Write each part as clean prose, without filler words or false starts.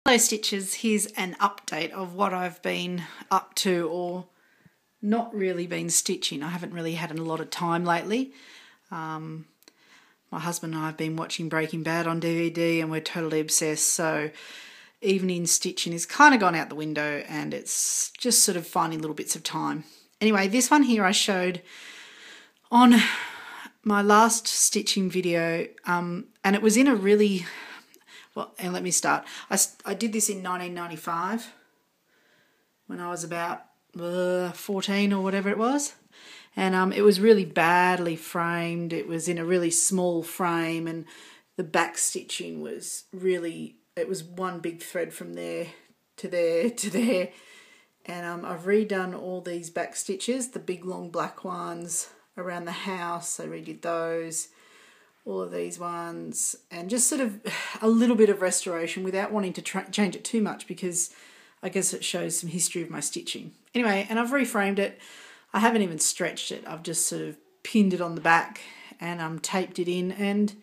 Hello Stitches, here's an update of what I've been up to or not really been stitching. I haven't really had a lot of time lately. My husband and I have been watching Breaking Bad on DVD and we're totally obsessed, so evening stitching has kind of gone out the window and it's just sort of finding little bits of time. Anyway, this one here I showed on my last stitching video and it was in a really... Well, and let me start. I did this in 1995 when I was about 14 or whatever it was. And it was really badly framed. It was in a really small frame and the back stitching was really, it was one big thread from there to there to there. And I've redone all these back stitches, the big long black ones around the house. I redid those. All of these ones, and just sort of a little bit of restoration without wanting to change it too much because I guess it shows some history of my stitching. Anyway, and I've reframed it. I haven't even stretched it. I've just sort of pinned it on the back and taped it in, and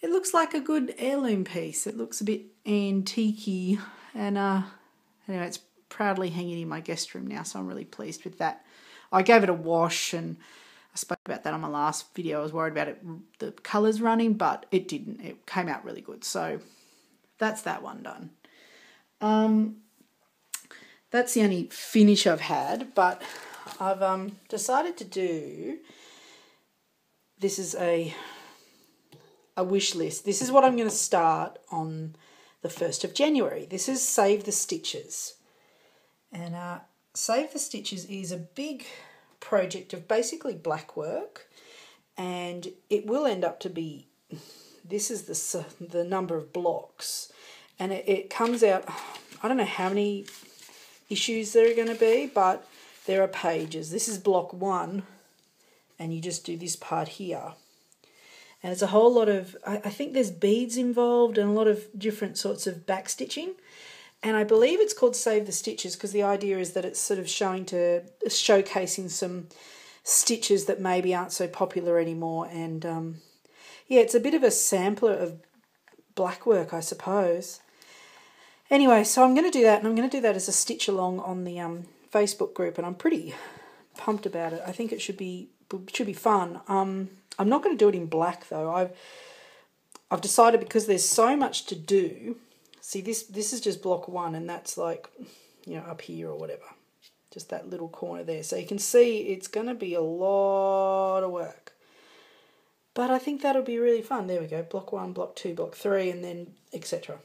it looks like a good heirloom piece. It looks a bit antique-y, and anyway, it's proudly hanging in my guest room now, so I'm really pleased with that. I gave it a wash and I spoke about that on my last video. I was worried about the colours running, but it didn't. It came out really good. So that's that one done. That's the only finish I've had, but I've decided to do, this is a wish list. This is what I'm going to start on the 1st of January. This is Save the Stitches. And Save the Stitches is a big project of basically black work, and it will end up to be, this is the number of blocks, and it comes out, I don't know how many issues there are going to be, but there are pages. This is block 1 and you just do this part here, and it's a whole lot of, I think there's beads involved and a lot of different sorts of back stitching. And I believe it's called Save the Stitches because the idea is that it's sort of showcasing some stitches that maybe aren't so popular anymore. And yeah, it's a bit of a sampler of black work, I suppose. Anyway, so I'm going to do that, and I'm going to do that as a stitch along on the Facebook group, and I'm pretty pumped about it. I think it should be fun. I'm not going to do it in black though. I've decided, because there's so much to do. See, this is just block 1, and that's like, you know, up here or whatever. Just that little corner there. So you can see it's going to be a lot of work. But I think that'll be really fun. There we go. Block 1, block 2, block 3, and then etc.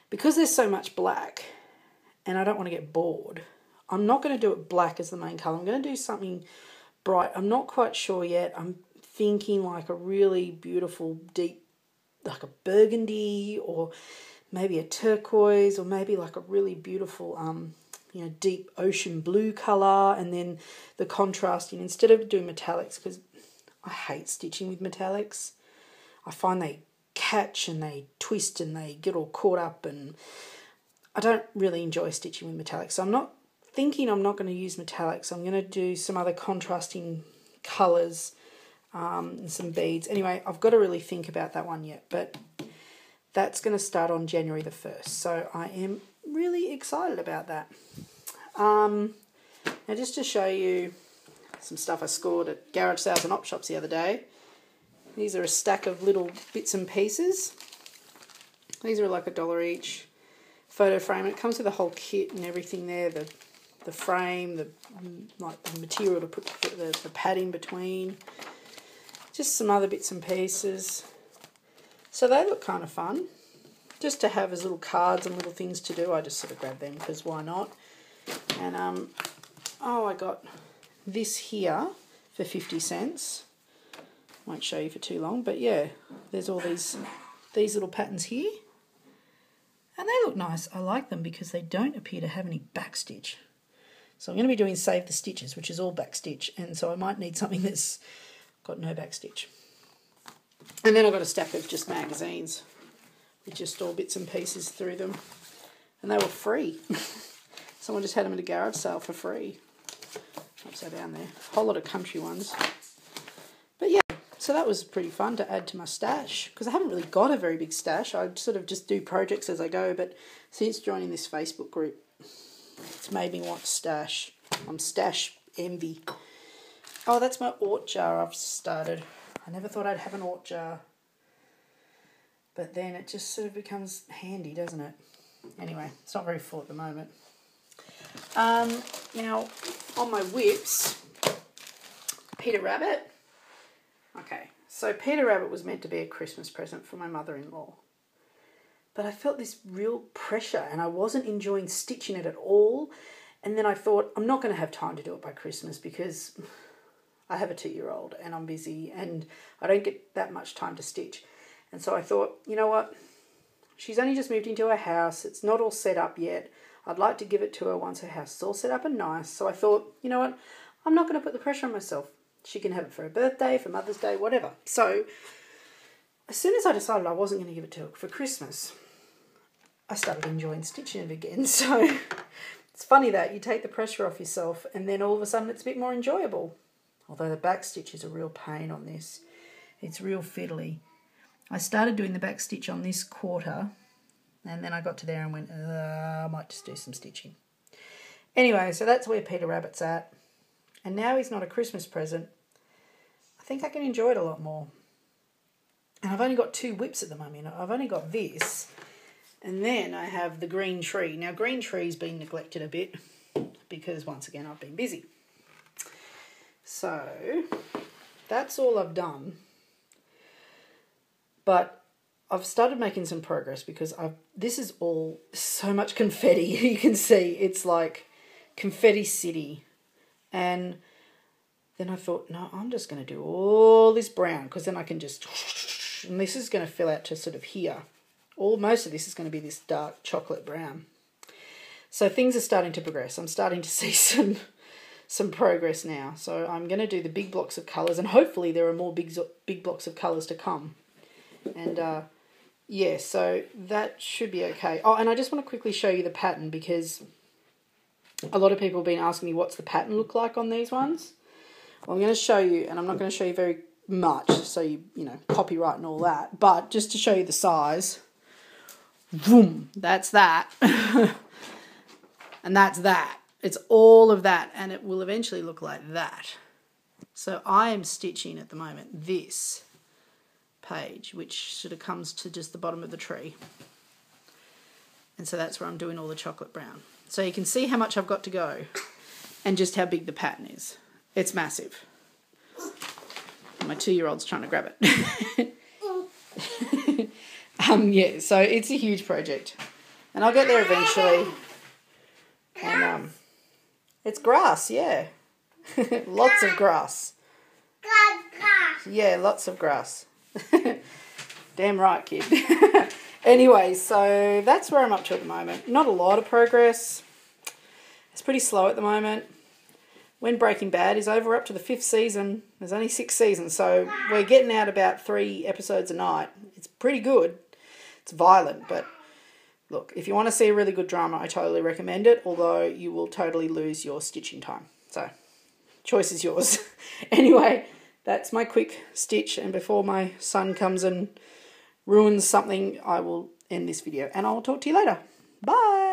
Because there's so much black, and I don't want to get bored, I'm not going to do it black as the main colour. I'm going to do something bright. I'm not quite sure yet. I'm thinking like a really beautiful, deep, like a burgundy, or maybe a turquoise, or maybe like a really beautiful you know, deep ocean blue colour, and then the contrasting, instead of doing metallics, because I hate stitching with metallics. I find they catch and they twist and they get all caught up, and I don't really enjoy stitching with metallics. So I'm not going to use metallics. I'm going to do some other contrasting colours and some beads. Anyway, I've got to really think about that one yet, but that's going to start on January the 1st, so I am really excited about that. Now, just to show you some stuff I scored at garage sales and op shops the other day. These are a stack of little bits and pieces. These are like $1 each. Photo frame. It comes with a whole kit and everything there. The frame, the material to put the pad in between. Just some other bits and pieces. So they look kind of fun. Just to have as little cards and little things to do. I just sort of grabbed them because why not? And oh, I got this here for 50 cents. Won't show you for too long, but yeah, there's all these little patterns here. And they look nice. I like them because they don't appear to have any backstitch. So I'm going to be doing Save the Stitches, which is all backstitch, and so I might need something that's got no backstitch. And then I've got a stack of just magazines with just all bits and pieces through them. And they were free. Someone just had them at a garage sale for free. Upside down there. A whole lot of country ones. But yeah, so that was pretty fun to add to my stash, because I haven't really got a very big stash. I sort of just do projects as I go, but since joining this Facebook group, it's made me want to stash. I'm stash envy. Oh, that's my ort jar I've started. I never thought I'd have an ort jar, but then it just sort of becomes handy, doesn't it? Anyway, it's not very full at the moment. Now, on my WIPS, Peter Rabbit. Okay, so Peter Rabbit was meant to be a Christmas present for my mother-in-law. But I felt this real pressure and I wasn't enjoying stitching it at all. And then I thought, I'm not going to have time to do it by Christmas because I have a 2-year-old and I'm busy and I don't get that much time to stitch. And so I thought, you know what? She's only just moved into her house. It's not all set up yet. I'd like to give it to her once her house is all set up and nice. So I thought, you know what? I'm not going to put the pressure on myself. She can have it for her birthday, for Mother's Day, whatever. So as soon as I decided I wasn't going to give it to her for Christmas, I started enjoying stitching it again. So it's funny that you take the pressure off yourself and then all of a sudden it's a bit more enjoyable. Although the back stitch is a real pain on this. It's real fiddly. I started doing the back stitch on this quarter and then I got to there and went, I might just do some stitching. Anyway, so that's where Peter Rabbit's at. And now he's not a Christmas present. I think I can enjoy it a lot more. And I've only got 2 WIPs at the moment. I've only got this. And then I have the green tree. Now, green tree's been neglected a bit because, once again, I've been busy. So, that's all I've done. But I've started making some progress because this is all so much confetti. You can see it's like confetti city. And then I thought, no, I'm just going to do all this brown because then I can just, and this is going to fill out to sort of here. Most of this is going to be this dark chocolate brown. So things are starting to progress. I'm starting to see some progress now. So I'm going to do the big blocks of colours and hopefully there are more big blocks of colours to come. And yeah, so that should be okay. Oh, and I just want to quickly show you the pattern because a lot of people have been asking me what's the pattern look like on these ones. Well, I'm going to show you, and I'm not going to show you very much, so you know, copyright and all that, but just to show you the size. Boom, that's that. And that's that. It's all of that, and it will eventually look like that. So I am stitching at the moment this page, which sort of comes to just the bottom of the tree. And so that's where I'm doing all the chocolate brown. So you can see how much I've got to go and just how big the pattern is. It's massive. My 2-year-old's trying to grab it. Yeah, so it's a huge project. And I'll get there eventually. And it's grass, yeah. Lots of grass. Yeah, lots of grass. Damn right, kid. Anyway, so that's where I'm up to at the moment. Not a lot of progress. It's pretty slow at the moment. When Breaking Bad is over, up to the 5th season. There's only 6 seasons, so we're getting out about 3 episodes a night. It's pretty good. It's violent, but look, if you want to see a really good drama, I totally recommend it, although you will totally lose your stitching time. So, choice is yours. Anyway, that's my quick stitch, and before my son comes and ruins something, I will end this video, and I'll talk to you later. Bye!